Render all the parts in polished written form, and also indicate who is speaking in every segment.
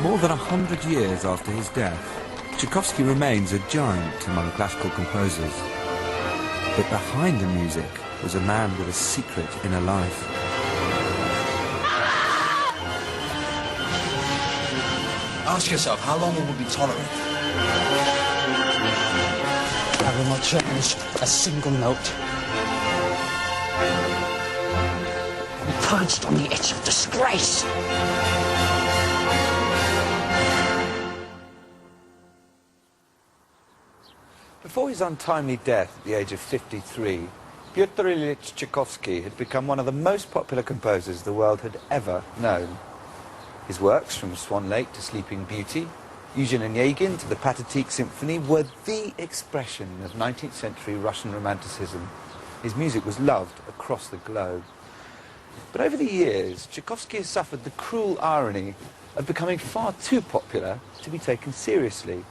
Speaker 1: More than 100 years after his death, Tchaikovsky remains a giant among classical composers. But behind the music was a man with a secret inner life.
Speaker 2: Ask yourself, how long will we be tolerated?
Speaker 3: I will not change a single note. I'm perched on the edge of disgrace.
Speaker 1: Before his untimely death at the age of 53, Pyotr Ilyich Tchaikovsky had become one of the most popular composers the world had ever known. His works, from Swan Lake to Sleeping Beauty, Eugene Onegin to the Pathetique Symphony, were the expression of 19th century Russian Romanticism. His music was loved across the globe. But over the years, Tchaikovsky has suffered the cruel irony of becoming far too popular to be taken seriously.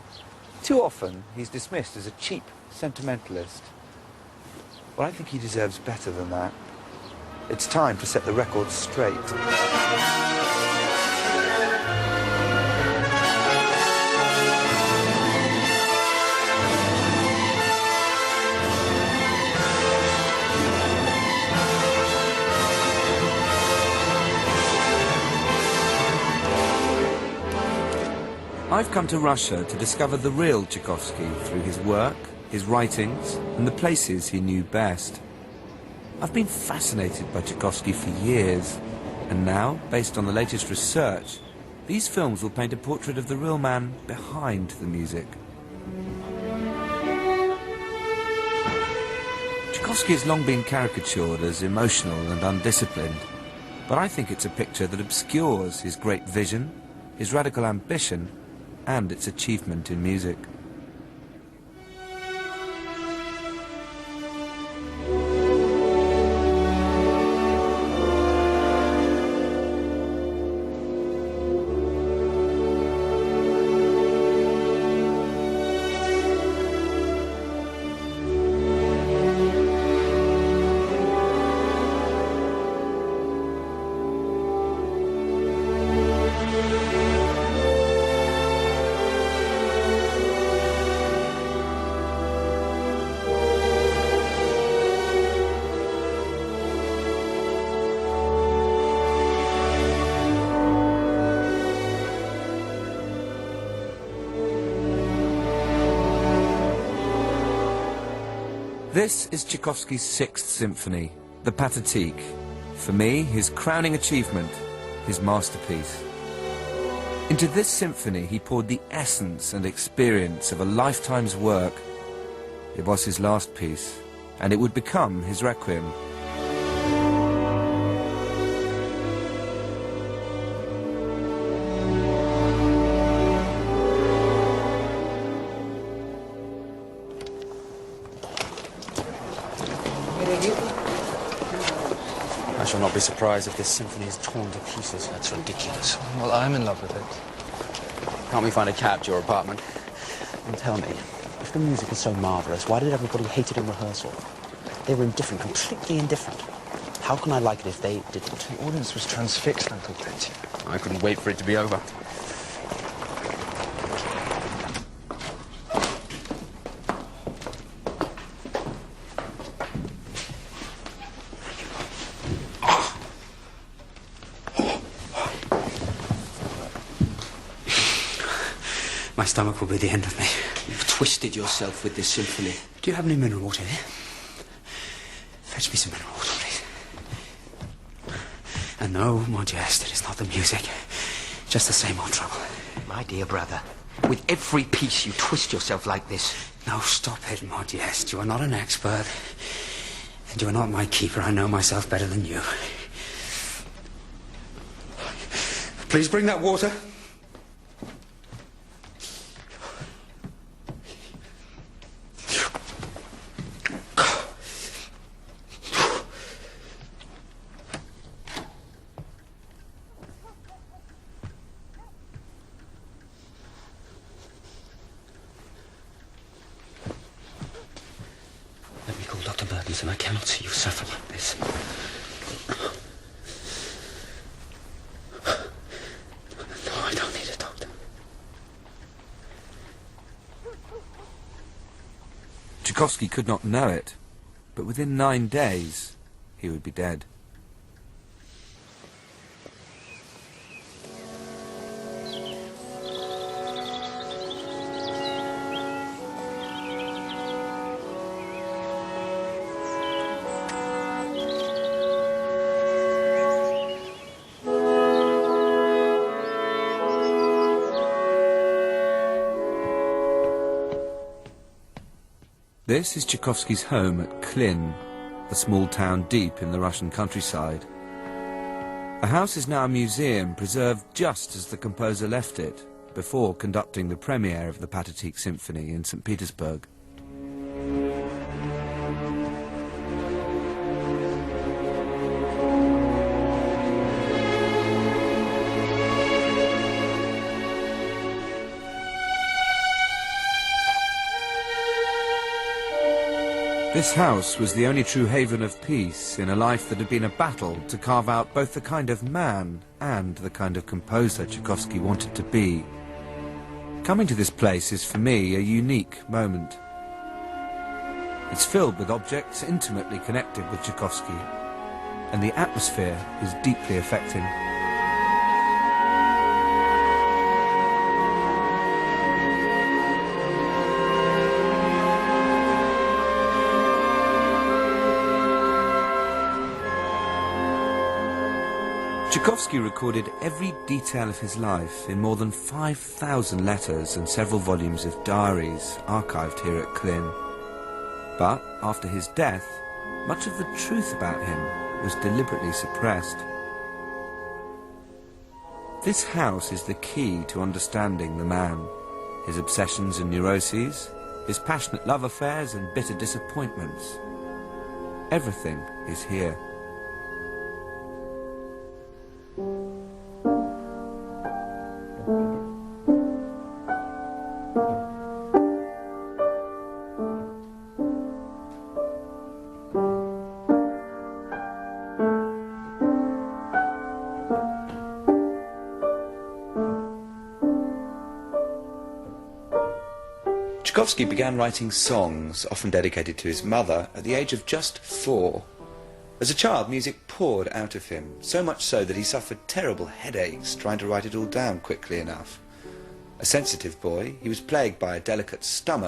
Speaker 1: Too often, he's dismissed as a cheap sentimentalist. Well, I think he deserves better than that. It's time to set the record straight. I've come to Russia to discover the real Tchaikovsky through his work, his writings, and the places he knew best. I've been fascinated by Tchaikovsky for years, and now, based on the latest research, these films will paint a portrait of the real man behind the music. Tchaikovsky has long been caricatured as emotional and undisciplined, but I think it's a picture that obscures his great vision, his radical ambition, and its achievement in music. This is Tchaikovsky's Sixth Symphony, the Pathetique. For me, his crowning achievement, his masterpiece. Into this symphony, he poured the essence and experience of a lifetime's work. It was his last piece, and it would become his requiem.
Speaker 3: I shall not be surprised if this symphony is torn to pieces. That's ridiculous.
Speaker 2: Well, I'm in love with it.
Speaker 3: Can't we find a cab to your apartment? And tell me, if the music is so marvellous, why did everybody hate it in rehearsal? They were indifferent, completely indifferent. How can I like it if they didn't?
Speaker 2: The audience was transfixed, Uncle Petty.
Speaker 3: I couldn't wait for it to be over. My stomach will be the end of me. You've twisted yourself with this symphony. Do you have any mineral water here? Fetch me some mineral water, please. And no, Modeste, it is not the music. Just the same old trouble.
Speaker 4: My dear brother, with every piece you twist yourself like this.
Speaker 3: No, stop it, Modeste. You are not an expert. And you are not my keeper. I know myself better than you. Please bring that water. And I cannot see you suffer like this. No, I don't need a doctor.
Speaker 1: Tchaikovsky could not know it, but within 9 days he would be dead. This is Tchaikovsky's home at Klin, a small town deep in the Russian countryside. The house is now a museum preserved just as the composer left it, before conducting the premiere of the Pathetique Symphony in St. Petersburg. This house was the only true haven of peace in a life that had been a battle to carve out both the kind of man and the kind of composer Tchaikovsky wanted to be. Coming to this place is for me a unique moment. It's filled with objects intimately connected with Tchaikovsky, and the atmosphere is deeply affecting. Tchaikovsky recorded every detail of his life in more than 5,000 letters and several volumes of diaries archived here at Klin. But after his death, much of the truth about him was deliberately suppressed. This house is the key to understanding the man, his obsessions and neuroses, his passionate love affairs and bitter disappointments. Everything is here. Tchaikovsky began writing songs, often dedicated to his mother, at the age of just 4. As a child, music poured out of him, so much so that he suffered terrible headaches trying to write it all down quickly enough. A sensitive boy, he was plagued by a delicate stomach,